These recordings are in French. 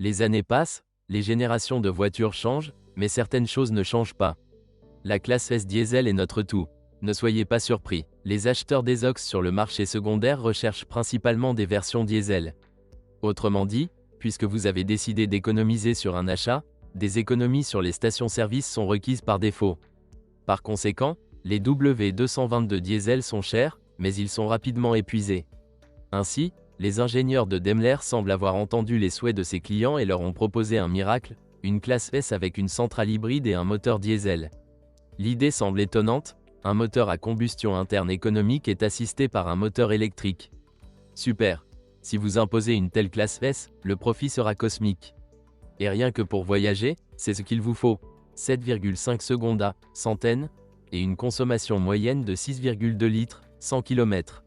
Les années passent, les générations de voitures changent, mais certaines choses ne changent pas. La classe S diesel est notre tout. Ne soyez pas surpris, les acheteurs d'Esox sur le marché secondaire recherchent principalement des versions diesel. Autrement dit, puisque vous avez décidé d'économiser sur un achat, des économies sur les stations-service sont requises par défaut. Par conséquent, les W222 diesel sont chers, mais ils sont rapidement épuisés. Ainsi, les ingénieurs de Daimler semblent avoir entendu les souhaits de ses clients et leur ont proposé un miracle, une classe S avec une centrale hybride et un moteur diesel. L'idée semble étonnante, un moteur à combustion interne économique est assisté par un moteur électrique. Super! Si vous imposez une telle classe S, le profit sera cosmique. Et rien que pour voyager, c'est ce qu'il vous faut. 7,5 secondes à centaines, et une consommation moyenne de 6,2 litres, 100 km.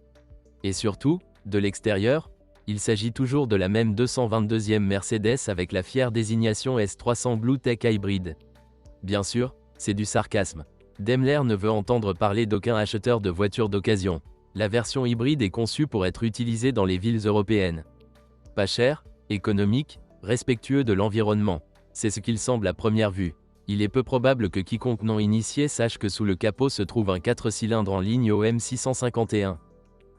Et surtout, de l'extérieur, il s'agit toujours de la même 222e Mercedes avec la fière désignation S300 Blue Tech Hybrid. Bien sûr, c'est du sarcasme. Daimler ne veut entendre parler d'aucun acheteur de voitures d'occasion. La version hybride est conçue pour être utilisée dans les villes européennes. Pas cher, économique, respectueux de l'environnement. C'est ce qu'il semble à première vue. Il est peu probable que quiconque non initié sache que sous le capot se trouve un 4 cylindres en ligne OM 651.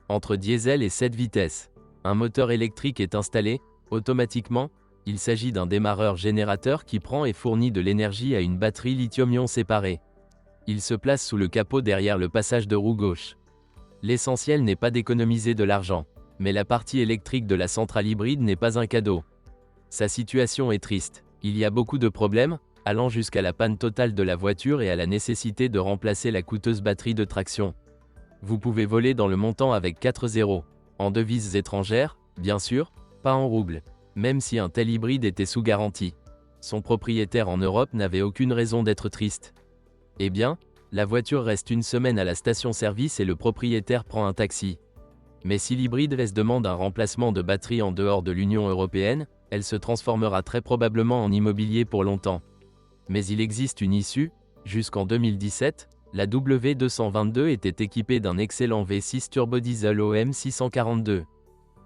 Entre diesel et 7 vitesses. Un moteur électrique est installé, automatiquement. Il s'agit d'un démarreur générateur qui prend et fournit de l'énergie à une batterie lithium-ion séparée. Il se place sous le capot derrière le passage de roue gauche. L'essentiel n'est pas d'économiser de l'argent, mais la partie électrique de la centrale hybride n'est pas un cadeau. Sa situation est triste. Il y a beaucoup de problèmes, allant jusqu'à la panne totale de la voiture et à la nécessité de remplacer la coûteuse batterie de traction. Vous pouvez voler dans le montant avec 4 zéros. En devises étrangères, bien sûr, pas en roubles, même si un tel hybride était sous garantie. Son propriétaire en Europe n'avait aucune raison d'être triste. Eh bien, la voiture reste une semaine à la station-service et le propriétaire prend un taxi. Mais si l'hybride S demande un remplacement de batterie en dehors de l'Union européenne, elle se transformera très probablement en immobilier pour longtemps. Mais il existe une issue. Jusqu'en 2017, la W222 était équipée d'un excellent V6 turbodiesel OM 642.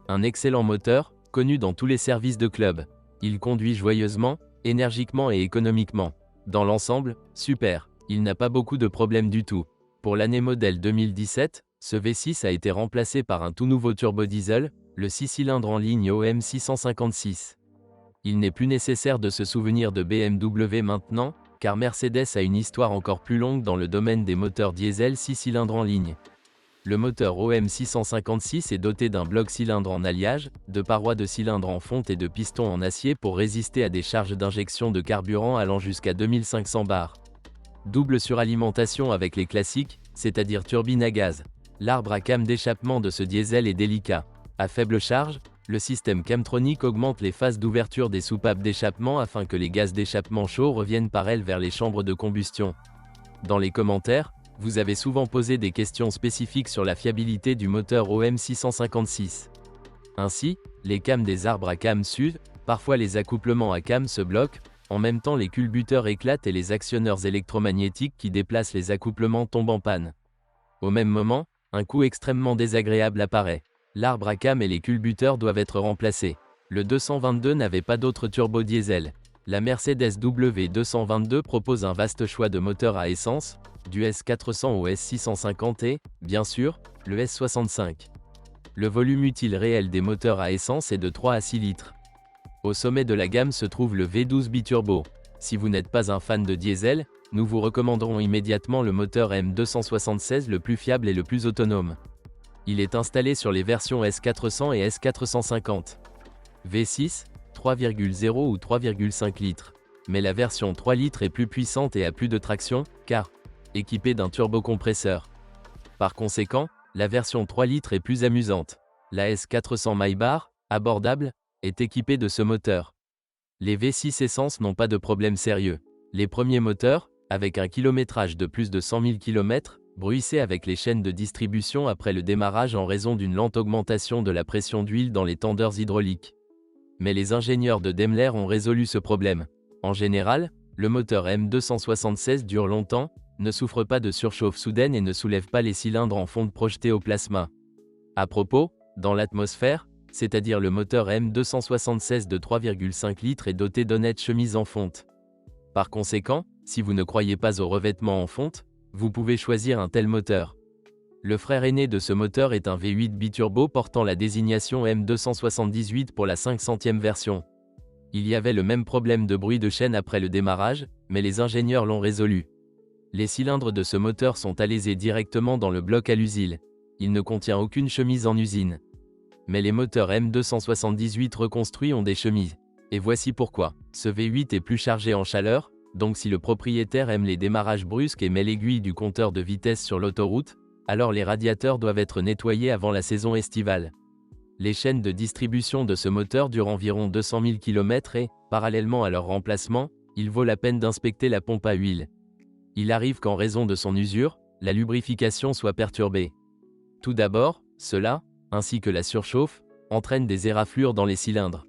Un excellent moteur, connu dans tous les services de club. Il conduit joyeusement, énergiquement et économiquement. Dans l'ensemble, super. Il n'a pas beaucoup de problèmes du tout. Pour l'année modèle 2017, ce V6 a été remplacé par un tout nouveau turbodiesel, le 6 cylindres en ligne OM 656. Il n'est plus nécessaire de se souvenir de BMW maintenant, car Mercedes a une histoire encore plus longue dans le domaine des moteurs diesel 6 cylindres en ligne. Le moteur OM 656 est doté d'un bloc cylindre en alliage, de parois de cylindre en fonte et de pistons en acier pour résister à des charges d'injection de carburant allant jusqu'à 2500 bars. Double suralimentation avec les classiques, c'est-à-dire turbine à gaz. L'arbre à cam d'échappement de ce diesel est délicat. À faible charge, le système Camtronic augmente les phases d'ouverture des soupapes d'échappement afin que les gaz d'échappement chauds reviennent par elles vers les chambres de combustion. Dans les commentaires, vous avez souvent posé des questions spécifiques sur la fiabilité du moteur OM 656. Ainsi, les cams des arbres à cam suivent, parfois les accouplements à cam se bloquent, en même temps les culbuteurs éclatent et les actionneurs électromagnétiques qui déplacent les accouplements tombent en panne. Au même moment, un coup extrêmement désagréable apparaît. L'arbre à cam et les culbuteurs doivent être remplacés. Le 222 n'avait pas d'autre turbo-diesel. La Mercedes W222 propose un vaste choix de moteurs à essence, du S400 au S650 et, bien sûr, le S65. Le volume utile réel des moteurs à essence est de 3 à 6 litres. Au sommet de la gamme se trouve le V12 biturbo. Si vous n'êtes pas un fan de diesel, nous vous recommanderons immédiatement le moteur M276 le plus fiable et le plus autonome. Il est installé sur les versions S400 et S450. V6, 3,0 ou 3,5 litres. Mais la version 3 litres est plus puissante et a plus de traction, car équipée d'un turbocompresseur. Par conséquent, la version 3 litres est plus amusante. La S400 Maybach, abordable, est équipée de ce moteur. Les V6 essence n'ont pas de problème sérieux. Les premiers moteurs, avec un kilométrage de plus de 100 000 km, bruissaient avec les chaînes de distribution après le démarrage en raison d'une lente augmentation de la pression d'huile dans les tendeurs hydrauliques. Mais les ingénieurs de Daimler ont résolu ce problème. En général, le moteur M276 dure longtemps, ne souffre pas de surchauffe soudaine et ne soulève pas les cylindres en fonte projetés au plasma. À propos, dans l'atmosphère, c'est-à-dire le moteur M276 de 3,5 litres est doté d'honnêtes chemises en fonte. Par conséquent, si vous ne croyez pas au revêtement en fonte, vous pouvez choisir un tel moteur. Le frère aîné de ce moteur est un V8 biturbo portant la désignation M278 pour la 500e version. Il y avait le même problème de bruit de chaîne après le démarrage, mais les ingénieurs l'ont résolu. Les cylindres de ce moteur sont alésés directement dans le bloc à l'usine. Il ne contient aucune chemise en usine. Mais les moteurs M278 reconstruits ont des chemises. Et voici pourquoi. Ce V8 est plus chargé en chaleur, donc si le propriétaire aime les démarrages brusques et met l'aiguille du compteur de vitesse sur l'autoroute, alors les radiateurs doivent être nettoyés avant la saison estivale. Les chaînes de distribution de ce moteur durent environ 200 000 km et, parallèlement à leur remplacement, il vaut la peine d'inspecter la pompe à huile. Il arrive qu'en raison de son usure, la lubrification soit perturbée. Tout d'abord, cela, ainsi que la surchauffe, entraîne des éraflures dans les cylindres.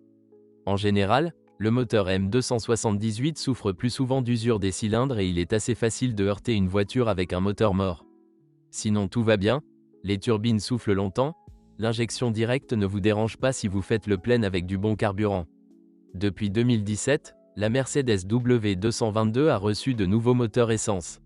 En général, le moteur M278 souffre plus souvent d'usure des cylindres et il est assez facile de heurter une voiture avec un moteur mort. Sinon tout va bien, les turbines soufflent longtemps, l'injection directe ne vous dérange pas si vous faites le plein avec du bon carburant. Depuis 2017, la Mercedes W222 a reçu de nouveaux moteurs essence.